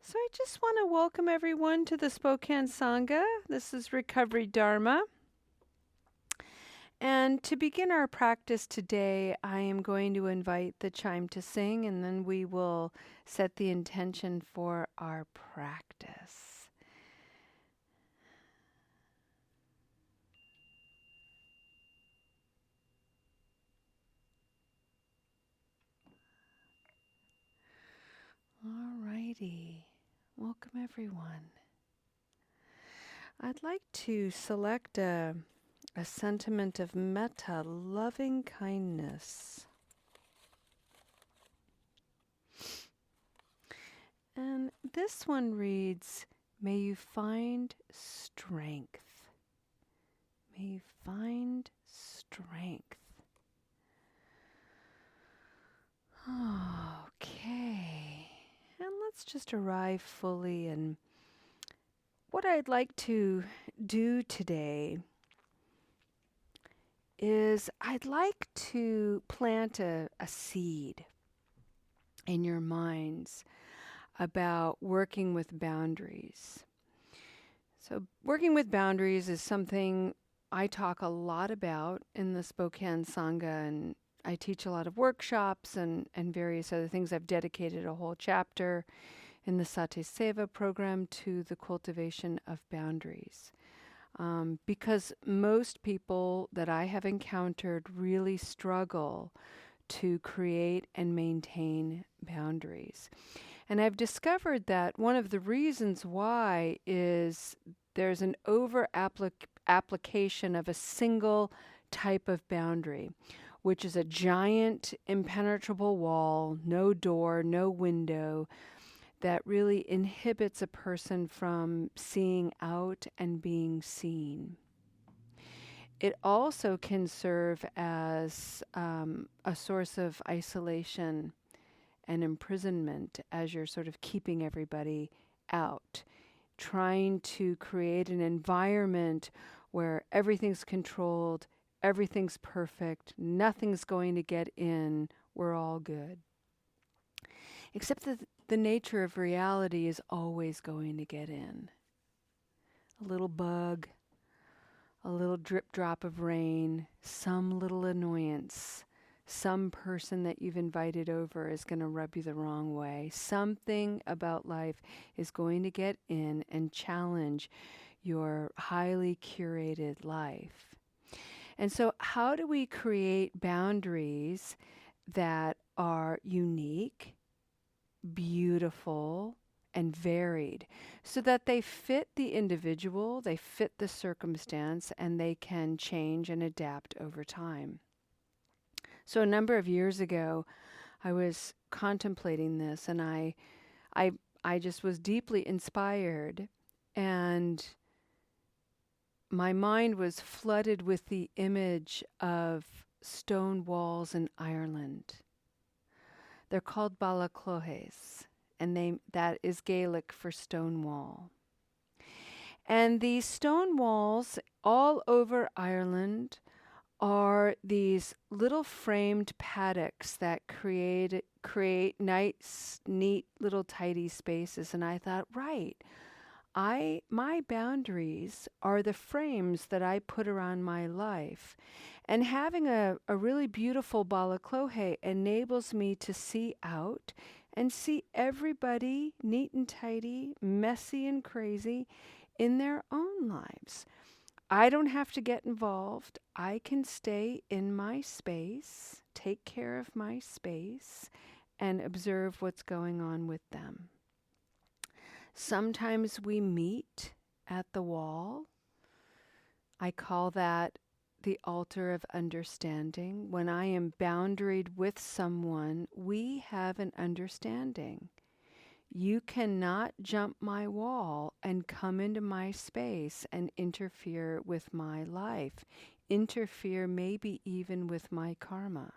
So I just want to welcome everyone to the Spokane Sangha. This is Recovery Dharma. And to begin our practice today, I am going to invite the chime to sing, and then we will set the intention for our practice. All righty. Welcome everyone. I'd like to select a sentiment of metta, loving kindness. And this one reads, may you find strength. May you find strength. Okay. And let's just arrive fully. And what I'd like to do today is I'd like to plant a seed in your minds about working with boundaries. So working with boundaries is something I talk a lot about in the Spokane Sangha, and I teach a lot of workshops and various other things. I've dedicated a whole chapter in the Sati Seva program to the cultivation of boundaries. Because most people that I have encountered really struggle to create and maintain boundaries. And I've discovered that one of the reasons why is there's an application of a single type of boundary, which is a giant impenetrable wall, no door, no window, that really inhibits a person from seeing out and being seen. It also can serve as a source of isolation and imprisonment as you're sort of keeping everybody out, trying to create an environment where everything's controlled, everything's perfect, nothing's going to get in, we're all good. Except that the nature of reality is always going to get in. A little bug, a little drip drop of rain, some little annoyance, some person that you've invited over is going to rub you the wrong way. Something about life is going to get in and challenge your highly curated life. And so how do we create boundaries that are unique, beautiful, and varied so that they fit the individual, they fit the circumstance, and they can change and adapt over time? So a number of years ago, I was contemplating this, and I just was deeply inspired, and my mind was flooded with the image of stone walls in Ireland. They're called balacloches, and that is Gaelic for stone wall. And these stone walls all over Ireland are these little framed paddocks that create nice, neat little tidy spaces. And I thought, right, my boundaries are the frames that I put around my life. And having a really beautiful balacloche enables me to see out and see everybody neat and tidy, messy and crazy in their own lives. I don't have to get involved. I can stay in my space, take care of my space, and observe what's going on with them. Sometimes we meet at the wall. I call that the altar of understanding. When I am boundaried with someone, we have an understanding. You cannot jump my wall and come into my space and interfere with my life, interfere maybe even with my karma.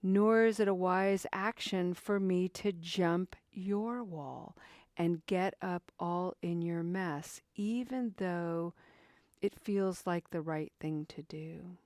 Nor is it a wise action for me to jump your wall and get up all in your mess, even though it feels like the right thing to do.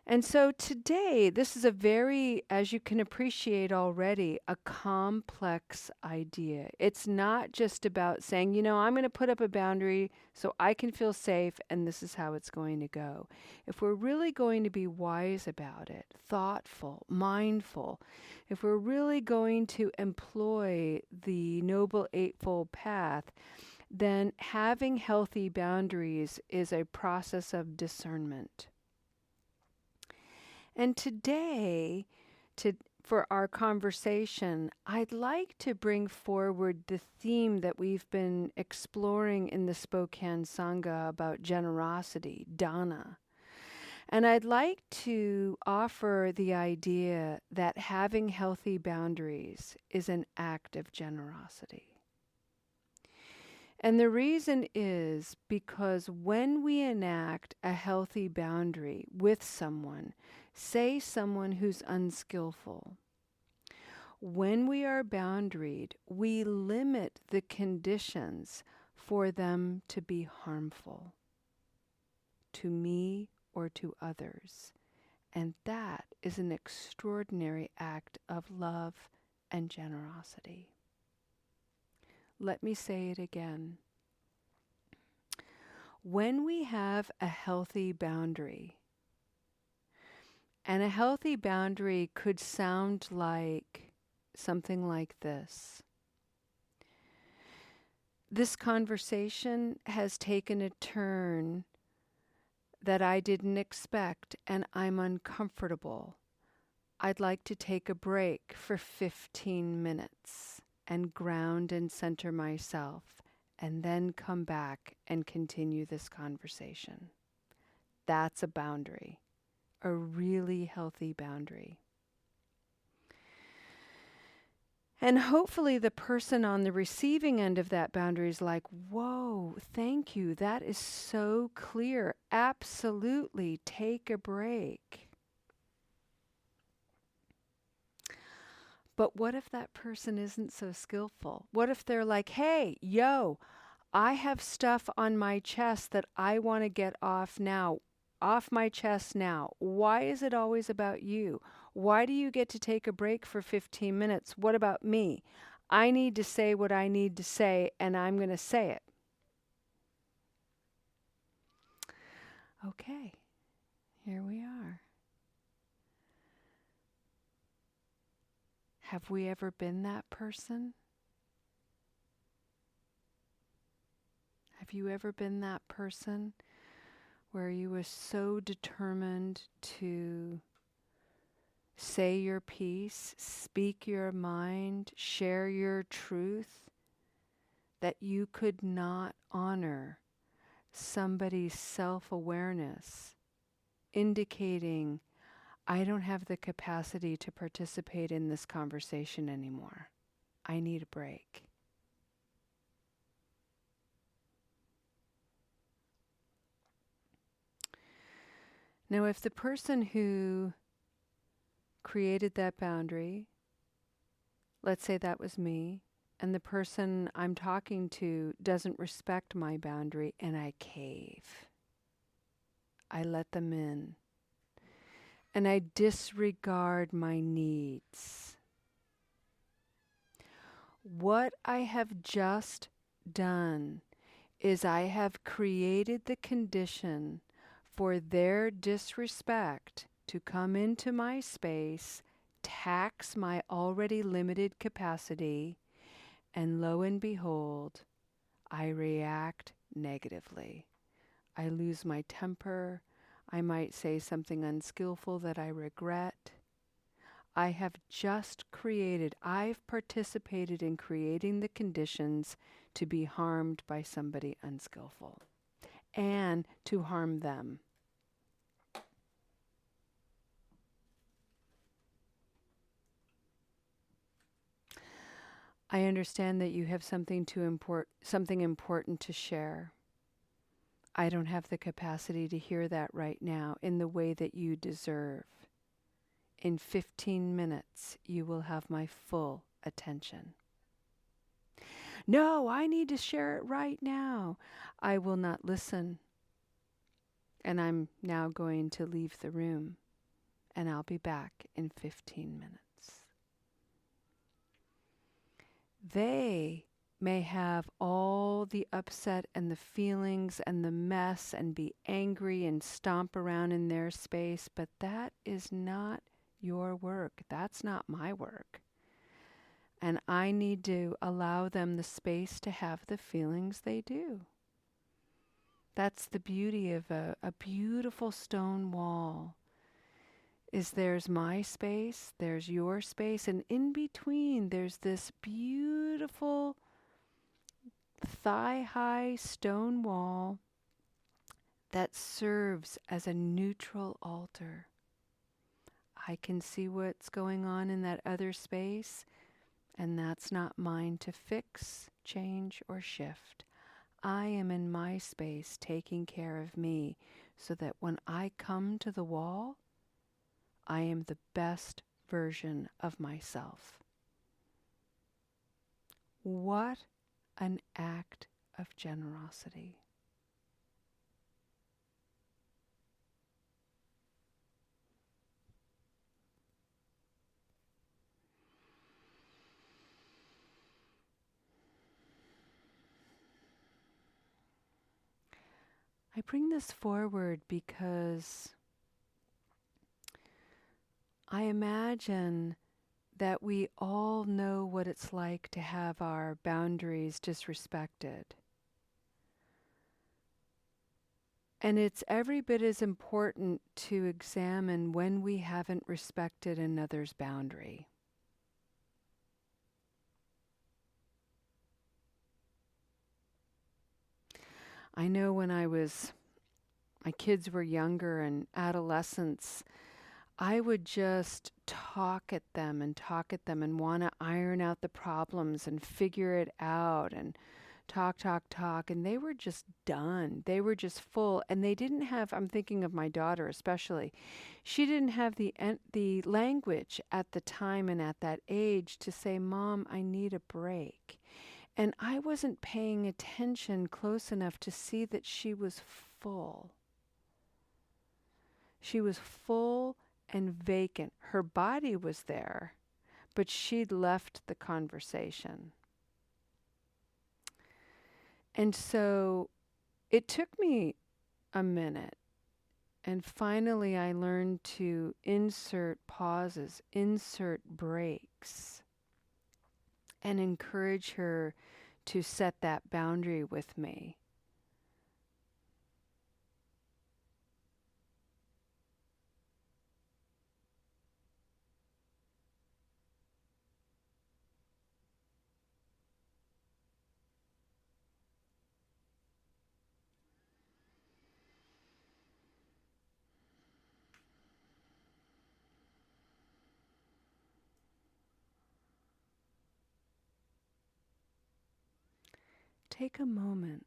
And so today, this is a very, as you can appreciate already, a complex idea. It's not just about saying, I'm going to put up a boundary so I can feel safe and this is how it's going to go. If we're really going to be wise about it, thoughtful, mindful, if we're really going to employ the Noble Eightfold Path, then having healthy boundaries is a process of discernment. And today, for our conversation, I'd like to bring forward the theme that we've been exploring in the Spokane Sangha about generosity, dana. And I'd like to offer the idea that having healthy boundaries is an act of generosity. And the reason is because when we enact a healthy boundary with someone, say someone who's unskillful, when we are boundaried, we limit the conditions for them to be harmful to me or to others. And that is an extraordinary act of love and generosity. Let me say it again. When we have a healthy boundary, and a healthy boundary could sound like something like this. This conversation has taken a turn that I didn't expect, and I'm uncomfortable. I'd like to take a break for 15 minutes and ground and center myself, and then come back and continue this conversation. That's a boundary, a really healthy boundary. And hopefully the person on the receiving end of that boundary is like, whoa, thank you. That is so clear. Absolutely, take a break. But what if that person isn't so skillful? What if they're like, hey, I have stuff on my chest that I want to get off now, off my chest now. Why is it always about you? Why do you get to take a break for 15 minutes? What about me? I need to say what I need to say, and I'm going to say it. Okay, here we are. Have we ever been that person? Have you ever been that person where you were so determined to say your piece, speak your mind, share your truth, that you could not honor somebody's self-awareness, indicating, I don't have the capacity to participate in this conversation anymore. I need a break. Now, if the person who created that boundary, let's say that was me, and the person I'm talking to doesn't respect my boundary, and I cave. I let them in. And I disregard my needs. What I have just done is I have created the condition for their disrespect to come into my space, tax my already limited capacity, and lo and behold, I react negatively. I lose my temper. I might say something unskillful that I regret. I've participated in creating the conditions to be harmed by somebody unskillful and to harm them. I understand that you have something important to share. I don't have the capacity to hear that right now in the way that you deserve. In 15 minutes, you will have my full attention. No, I need to share it right now. I will not listen. And I'm now going to leave the room. and I'll be back in 15 minutes. They may have all the upset and the feelings and the mess and be angry and stomp around in their space, but that is not your work. That's not my work. And I need to allow them the space to have the feelings they do. That's the beauty of a beautiful stone wall. Is there's my space, there's your space, and in between there's this beautiful thigh-high stone wall that serves as a neutral altar. I can see what's going on in that other space, and that's not mine to fix, change, or shift. I am in my space taking care of me so that when I come to the wall, I am the best version of myself. What an act of generosity. I bring this forward because I imagine that we all know what it's like to have our boundaries disrespected. And it's every bit as important to examine when we haven't respected another's boundary. I know when my kids were younger and adolescents, I would just talk at them and want to iron out the problems and figure it out and talk. And they were just done. They were just full. And they didn't have, I'm thinking of my daughter especially, she didn't have the language at the time and at that age to say, Mom, I need a break. And I wasn't paying attention close enough to see that she was full. She was full and vacant. Her body was there, but she'd left the conversation. And so it took me a minute. And finally, I learned to insert pauses, insert breaks, and encourage her to set that boundary with me. Take a moment.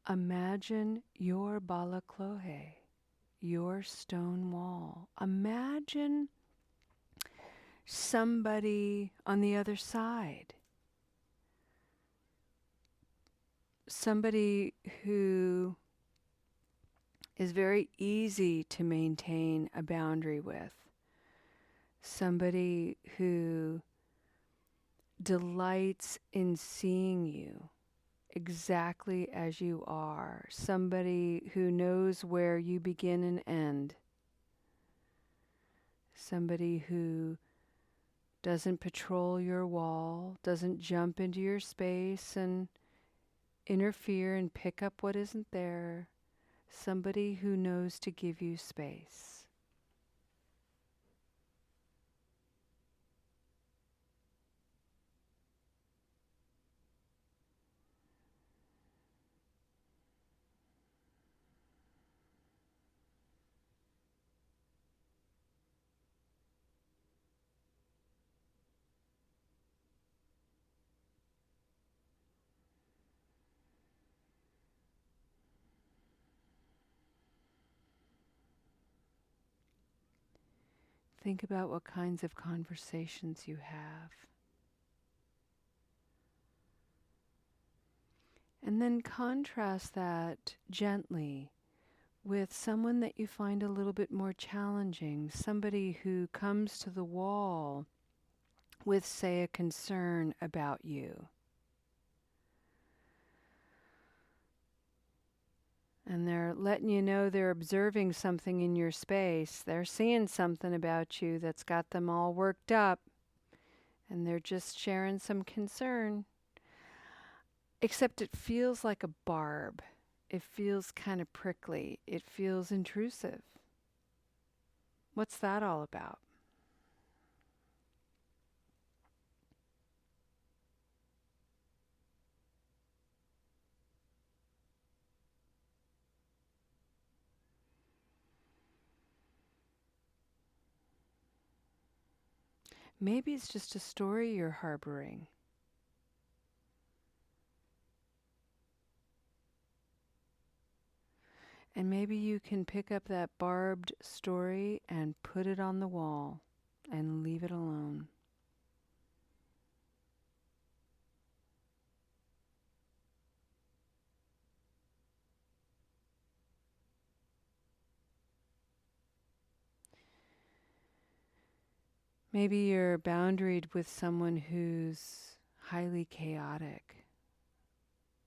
Imagine your balaklohe, your stone wall. Imagine somebody on the other side. Somebody who is very easy to maintain a boundary with. Somebody who delights in seeing you exactly as you are. Somebody who knows where you begin and end. Somebody who doesn't patrol your wall, doesn't jump into your space and interfere and pick up what isn't there. Somebody who knows to give you space. Think about what kinds of conversations you have. And then contrast that gently with someone that you find a little bit more challenging, somebody who comes to the wall with, say, a concern about you. And they're letting you know they're observing something in your space. They're seeing something about you that's got them all worked up. And they're just sharing some concern. Except it feels like a barb. It feels kind of prickly. It feels intrusive. What's that all about? Maybe it's just a story you're harboring. And maybe you can pick up that barbed story and put it on the wall and leave it alone. Maybe you're boundaried with someone who's highly chaotic,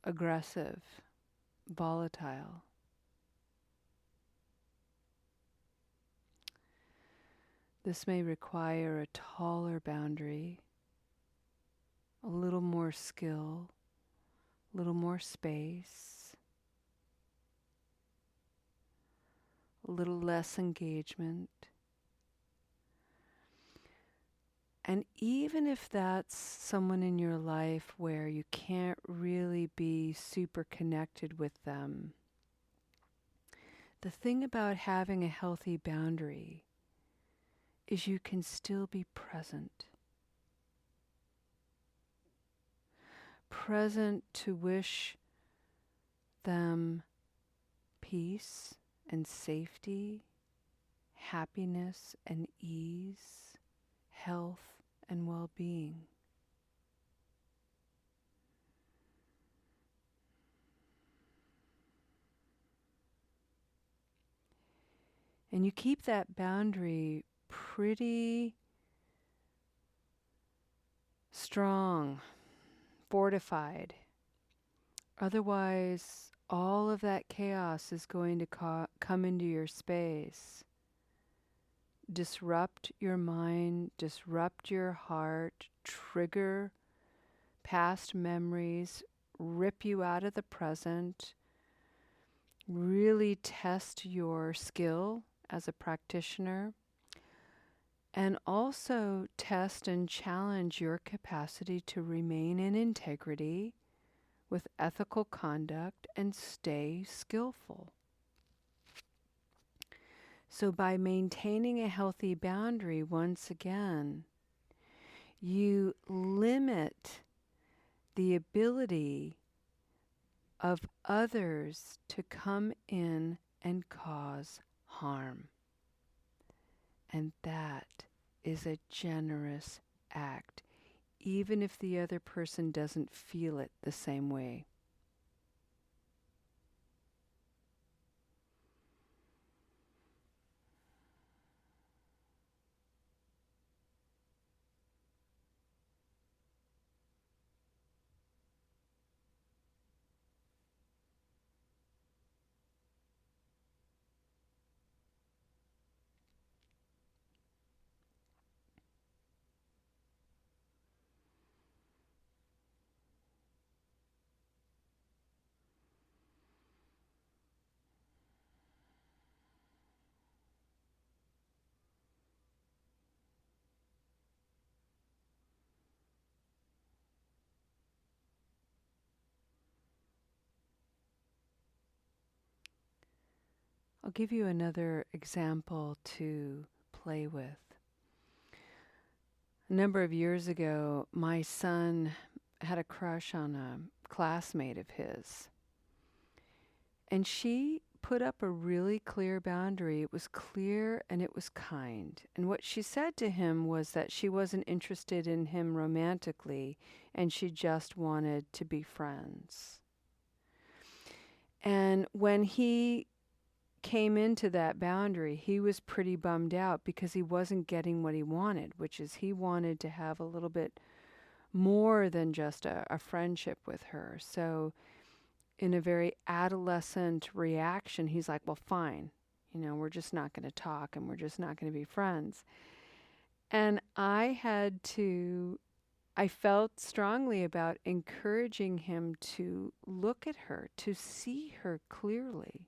aggressive, volatile. This may require a taller boundary, a little more skill, a little more space, a little less engagement. And even if that's someone in your life where you can't really be super connected with them, the thing about having a healthy boundary is you can still be present. Present to wish them peace and safety, happiness and ease, health and well-being. And you keep that boundary pretty strong, fortified. Otherwise, all of that chaos is going to come into your space, disrupt your mind, disrupt your heart, trigger past memories, rip you out of the present, really test your skill as a practitioner, and also test and challenge your capacity to remain in integrity with ethical conduct and stay skillful. So by maintaining a healthy boundary, once again, you limit the ability of others to come in and cause harm. And that is a generous act, even if the other person doesn't feel it the same way. I'll give you another example to play with. A number of years ago, my son had a crush on a classmate of his. And she put up a really clear boundary. It was clear and it was kind. And what she said to him was that she wasn't interested in him romantically and she just wanted to be friends. And when he came into that boundary, he was pretty bummed out because he wasn't getting what he wanted, which is he wanted to have a little bit more than just a friendship with her. So in a very adolescent reaction, he's like, well, fine. We're just not going to talk and we're just not going to be friends. And I felt strongly about encouraging him to look at her, to see her clearly.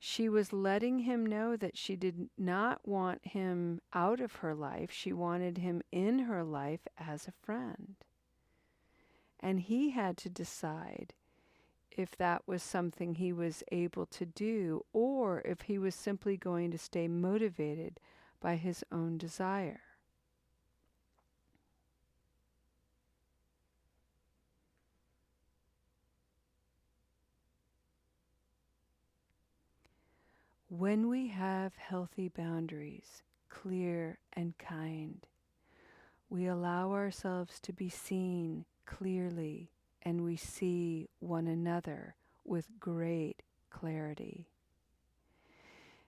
She was letting him know that she did not want him out of her life. She wanted him in her life as a friend. And he had to decide if that was something he was able to do, or if he was simply going to stay motivated by his own desire. When we have healthy boundaries, clear and kind, we allow ourselves to be seen clearly, and we see one another with great clarity.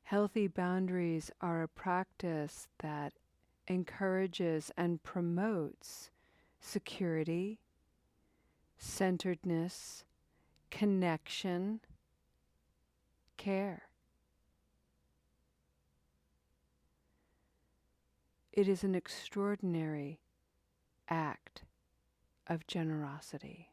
Healthy boundaries are a practice that encourages and promotes security, centeredness, connection, care. It is an extraordinary act of generosity.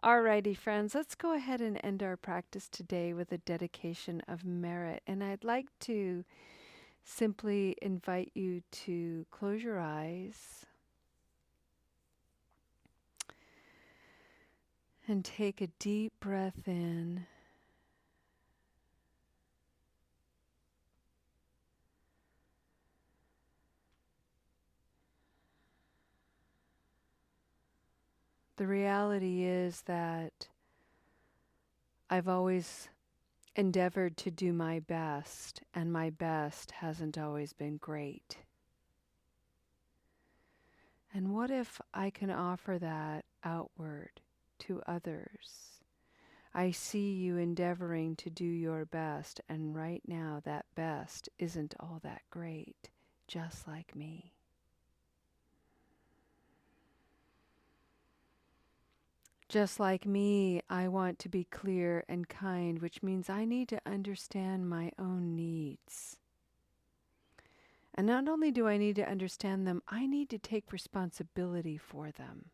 Alrighty, friends, let's go ahead and end our practice today with a dedication of merit. And I'd like to simply invite you to close your eyes and take a deep breath in. The reality is that I've always endeavored to do my best, and my best hasn't always been great. And what if I can offer that outward to others? I see you endeavoring to do your best, and right now that best isn't all that great, just like me. Just like me, I want to be clear and kind, which means I need to understand my own needs. And not only do I need to understand them, I need to take responsibility for them.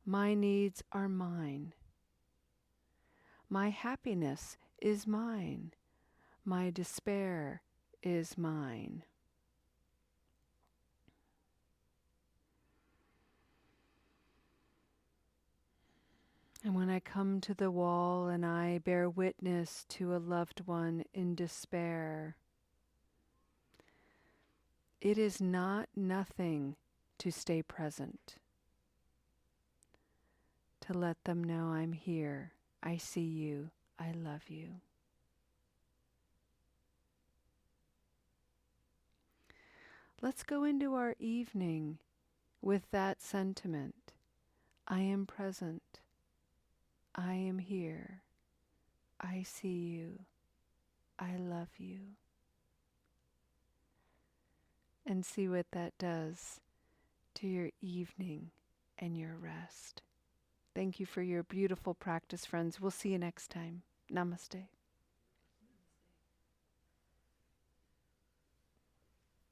My needs are mine. My happiness is mine. My despair is mine. And when I come to the wall and I bear witness to a loved one in despair, it is not nothing to stay present, to let them know I'm here, I see you, I love you. Let's go into our evening with that sentiment. I am present. I am here. I see you. I love you. And see what that does to your evening and your rest. Thank you for your beautiful practice, friends. We'll see you next time. Namaste.